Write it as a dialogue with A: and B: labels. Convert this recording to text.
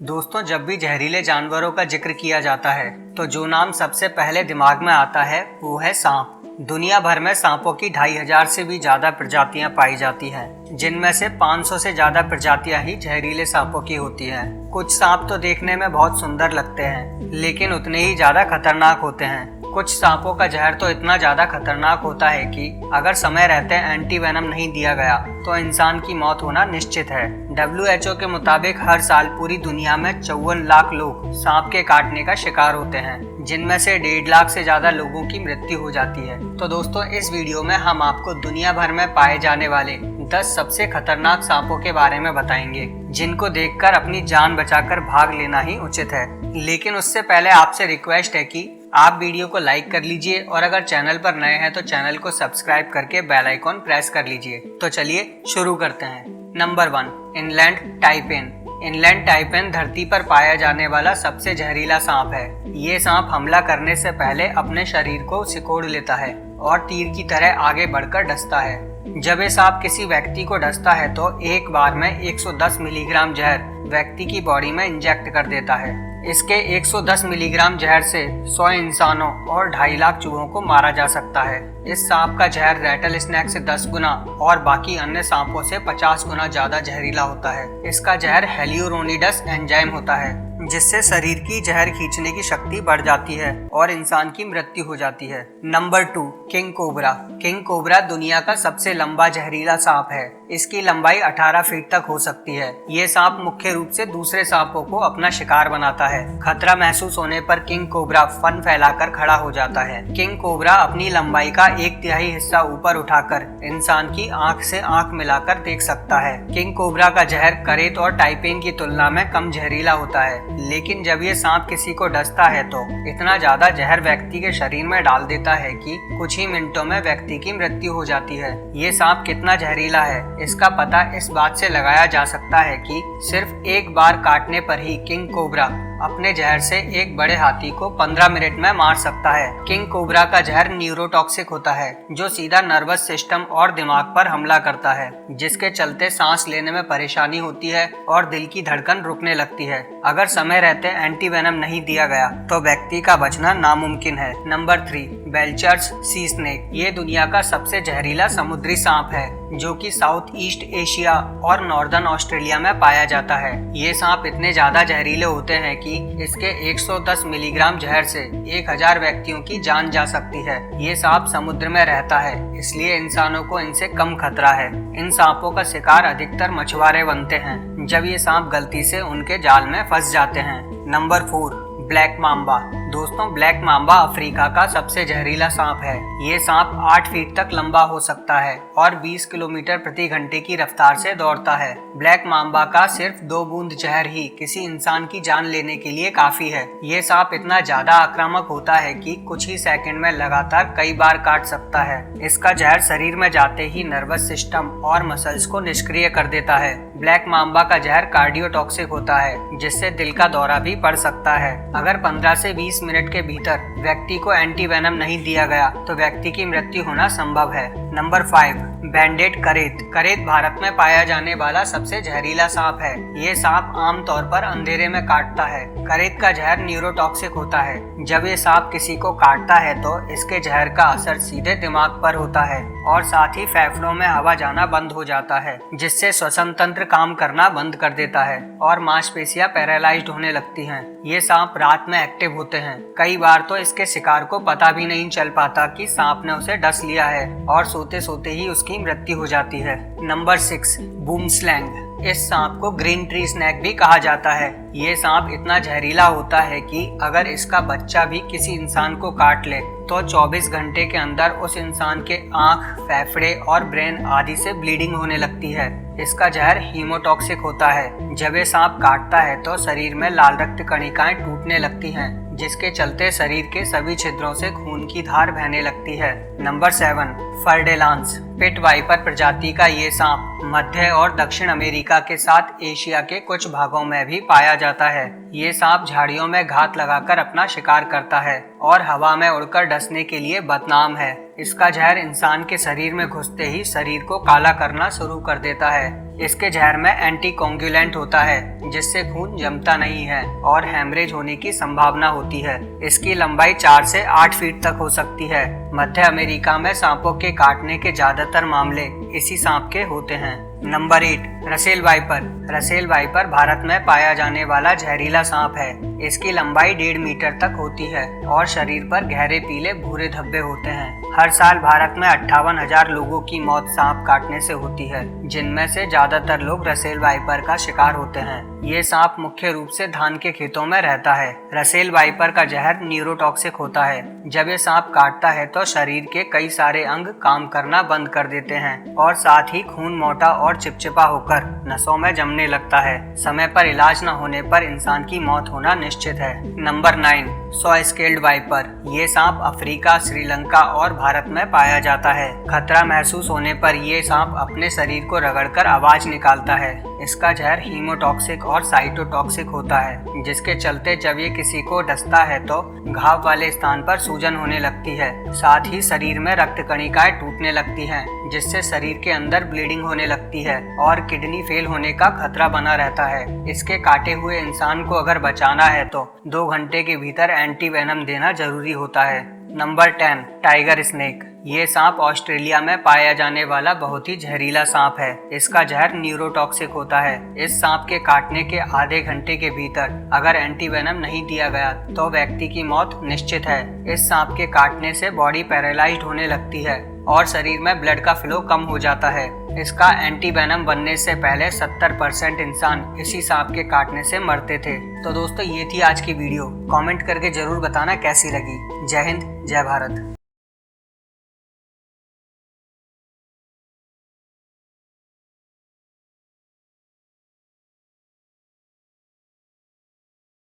A: दोस्तों, जब भी जहरीले जानवरों का जिक्र किया जाता है तो जो नाम सबसे पहले दिमाग में आता है वो है सांप। दुनिया भर में सांपों की 2500 से भी ज्यादा प्रजातियां पाई जाती हैं, जिनमें से 500 से ज्यादा प्रजातियां ही जहरीले सांपों की होती हैं। कुछ सांप तो देखने में बहुत सुंदर लगते हैं, लेकिन उतने ही ज्यादा खतरनाक होते हैं। कुछ सांपों का जहर तो इतना ज्यादा खतरनाक होता है कि अगर समय रहते एंटी वेनम नहीं दिया गया तो इंसान की मौत होना निश्चित है। WHO के मुताबिक हर साल पूरी दुनिया में 54 लाख लोग सांप के काटने का शिकार होते हैं, जिनमें से 1.5 लाख से ज्यादा लोगों की मृत्यु हो जाती है। तो दोस्तों, इस वीडियो में हम आपको दुनिया भर में पाए जाने वाले 10 सबसे खतरनाक सांपों के बारे में बताएंगे, जिनको देखकर अपनी जान बचाकर भाग लेना ही उचित है। लेकिन उससे पहले आपसे रिक्वेस्ट है कि आप वीडियो को लाइक कर लीजिए और अगर चैनल पर नए हैं तो चैनल को सब्सक्राइब करके बेल आइकॉन प्रेस कर लीजिए। तो चलिए शुरू करते हैं। Number 1, inland taipan. Inland taipan धरती पर पाया जाने वाला सबसे जहरीला सांप है। ये सांप हमला करने से पहले अपने शरीर को सिकोड़ लेता है और तीर की तरह आगे बढ़कर डसता है। जब ये सांप किसी व्यक्ति को डसता है तो एक बार में 110 मिलीग्राम जहर व्यक्ति की बॉडी में इंजेक्ट कर देता है। इसके 110 मिलीग्राम जहर से 100 इंसानों और 2.5 लाख चूहों को मारा जा सकता है। इस सांप का जहर रैटल स्नैक से 10 गुना और बाकी अन्य सांपों से 50 गुना ज्यादा जहरीला होता है। इसका जहर हेलियोरोनिडस एंजाइम होता है, जिससे शरीर की जहर खींचने की शक्ति बढ़ जाती है और इंसान की मृत्यु हो जाती है। Number 2, king cobra. King cobra दुनिया का सबसे लंबा जहरीला सांप है। इसकी लंबाई 18 फीट तक हो सकती है। ये सांप मुख्य रूप से दूसरे सांपों को अपना शिकार बनाता है। खतरा महसूस होने पर किंग कोबरा फन फैलाकर खड़ा हो जाता है। किंग कोबरा अपनी लंबाई का 1/3 हिस्सा ऊपर उठाकर इंसान की आंख से आंख मिलाकर देख सकता है। किंग कोबरा का जहर करेत और टाइपेन की तुलना में कम जहरीला होता है, लेकिन जब ये सांप किसी को डसता है तो इतना ज्यादा जहर व्यक्ति के शरीर में डाल देता है कि कुछ ही मिनटों में व्यक्ति की मृत्यु हो जाती है। ये सांप कितना जहरीला है, इसका पता इस बात से लगाया जा सकता है कि सिर्फ एक बार काटने पर ही किंग कोबरा अपने जहर से एक बड़े हाथी को 15 मिनट में मार सकता है। किंग कोबरा का जहर न्यूरोटॉक्सिक होता है, जो सीधा नर्वस सिस्टम और दिमाग पर हमला करता है, जिसके चलते सांस लेने में परेशानी होती है और दिल की धड़कन रुकने लगती है। अगर समय रहते एंटी वेनम नहीं दिया गया तो व्यक्ति का बचना नामुमकिन है। Number 3, Belcher's sea snake. ये दुनिया का सबसे जहरीला समुद्री सांप है, जो कि साउथ ईस्ट एशिया और नॉर्दर्न ऑस्ट्रेलिया में पाया जाता है। ये सांप इतने ज्यादा जहरीले होते हैं कि इसके 110 मिलीग्राम जहर से 1000 व्यक्तियों की जान जा सकती है। ये सांप समुद्र में रहता है, इसलिए इंसानों को इनसे कम खतरा है। इन सांपों का शिकार अधिकतर मछुआरे बनते हैं, जब ये सांप गलती से उनके जाल में फंस जाते हैं। Number 4, black Mamba. दोस्तों, ब्लैक मांबा अफ्रीका का सबसे जहरीला सांप है। ये सांप 8 फीट तक लंबा हो सकता है और 20 किलोमीटर प्रति घंटे की रफ्तार से दौड़ता है। ब्लैक मांबा का सिर्फ 2 बूंद जहर ही किसी इंसान की जान लेने के लिए काफी है। ये सांप इतना ज्यादा आक्रामक होता है कि कुछ ही सेकंड में लगातार कई बार काट सकता है। इसका जहर शरीर में जाते ही नर्वस सिस्टम और मसल्स को निष्क्रिय कर देता है। ब्लैक मांबा का जहर कार्डियोटॉक्सिक होता है, जिससे दिल का दौरा भी पड़ सकता है। अगर 15 से 20 मिनट के भीतर व्यक्ति को एंटी वेनम नहीं दिया गया तो व्यक्ति की मृत्यु होना संभव है। नंबर 5, बैंडेड करेत। करेत भारत में पाया जाने वाला सबसे जहरीला सांप है। ये सांप आमतौर पर अंधेरे में काटता है। करेत का जहर न्यूरोटॉक्सिक होता है। जब ये सांप किसी को काटता है तो इसके जहर का असर सीधे दिमाग पर होता है और साथ ही फेफड़ों में हवा जाना बंद हो जाता है, जिससे श्वसन तंत्र काम करना बंद कर देता है और मांसपेशियां पैरालाइज्ड होने लगती हैं। ये सांप रात में एक्टिव होते हैं। कई बार तो इसके शिकार को पता भी नहीं चल पाता कि सांप ने उसे डस लिया है और सोते सोते ही उसकी मृत्यु हो जाती है। नंबर 6, बूमस्लैंग। इस सांप को ग्रीन ट्री स्नैक भी कहा जाता है। ये सांप इतना जहरीला होता है कि अगर इसका बच्चा भी किसी इंसान को काट ले तो 24 घंटे के अंदर उस इंसान के आंख, फेफड़े और ब्रेन आदि से ब्लीडिंग होने लगती है। इसका जहर हीमोटॉक्सिक होता है। जब ये सांप काटता है तो शरीर में लाल रक्त कणिकाएं टूटने लगती हैं, जिसके चलते शरीर के सभी छिद्रों से खून की धार बहने लगती है। नंबर 7, फर्डेलांस। पिट वाइपर प्रजाति का ये सांप मध्य और दक्षिण अमेरिका के साथ एशिया के कुछ भागों में भी पाया जाता है। ये सांप झाड़ियों में घात लगाकर अपना शिकार करता है और हवा में उड़कर डसने के लिए बदनाम है। इसका जहर इंसान के शरीर में घुसते ही शरीर को काला करना शुरू कर देता है। इसके जहर में एंटीकोगुलेंट होता है जिससे खून जमता नहीं है और हैमरेज होने की संभावना होती है। इसकी लंबाई 4 से 8 फीट तक हो सकती है। मध्य अमेरिका में सांपों के काटने के ज्यादातर मामले इसी सांप के होते हैं। Number 8, Russell viper. Russell viper Bharat में पाया जाने वाला जहरीला सांप है। इसकी लंबाई 1.5 मीटर तक होती है और शरीर पर गहरे पीले भूरे धब्बे होते हैं। हर साल भारत में 58,000 लोगों की मौत सांप काटने से होती है, जिनमें से ज्यादातर लोग रसेल वाइपर का शिकार होते हैं। ये सांप मुख्य रूप से धान के खेतों में रहता है। रसेल वाइपर का जहर न्यूरोटॉक्सिक होता है। जब ये सांप काटता है तो शरीर के कई सारे अंग काम करना बंद कर देते हैं और साथ ही खून मोटा और चिपचिपा होकर नसों में जमने लगता है। समय पर इलाज न होने पर इंसान की मौत होना निश्चित है। Number 9, saw scaled viper. ये सांप अफ्रीका, श्रीलंका और भारत में पाया जाता है। खतरा महसूस होने पर ये सांप अपने शरीर को रगड़कर आवाज निकालता है। इसका जहर हीमोटॉक्सिक और साइटोटॉक्सिक होता है, जिसके चलते जब ये किसी को डसता है तो घाव वाले स्थान पर सूजन होने लगती है। साथ ही शरीर में रक्त कणिकाएं टूटने लगती हैं, जिससे शरीर के अंदर ब्लीडिंग होने लगती है और किडनी फेल होने का खतरा बना रहता है। इसके काटे हुए इंसान को अगर बचाना है तो 2 घंटे के भीतर एंटीवेनम देना जरूरी होता है। Number 10, tiger snake. ये सांप ऑस्ट्रेलिया में पाया जाने वाला बहुत ही जहरीला सांप है। इसका जहर न्यूरोटॉक्सिक होता है। इस सांप के काटने के आधे घंटे के भीतर अगर एंटीवेनम नहीं दिया गया तो व्यक्ति की मौत निश्चित है। इस सांप के काटने से बॉडी पैरालाइज्ड होने लगती है और शरीर में ब्लड का फ्लो कम हो जाता है। इसका एंटीवेनम बनने से पहले 70% इंसान इसी सांप के काटने से मरते थे। तो दोस्तों, ये थी आज की वीडियो। कमेंट करके जरूर बताना कैसी लगी। जय हिंद, जय भारत।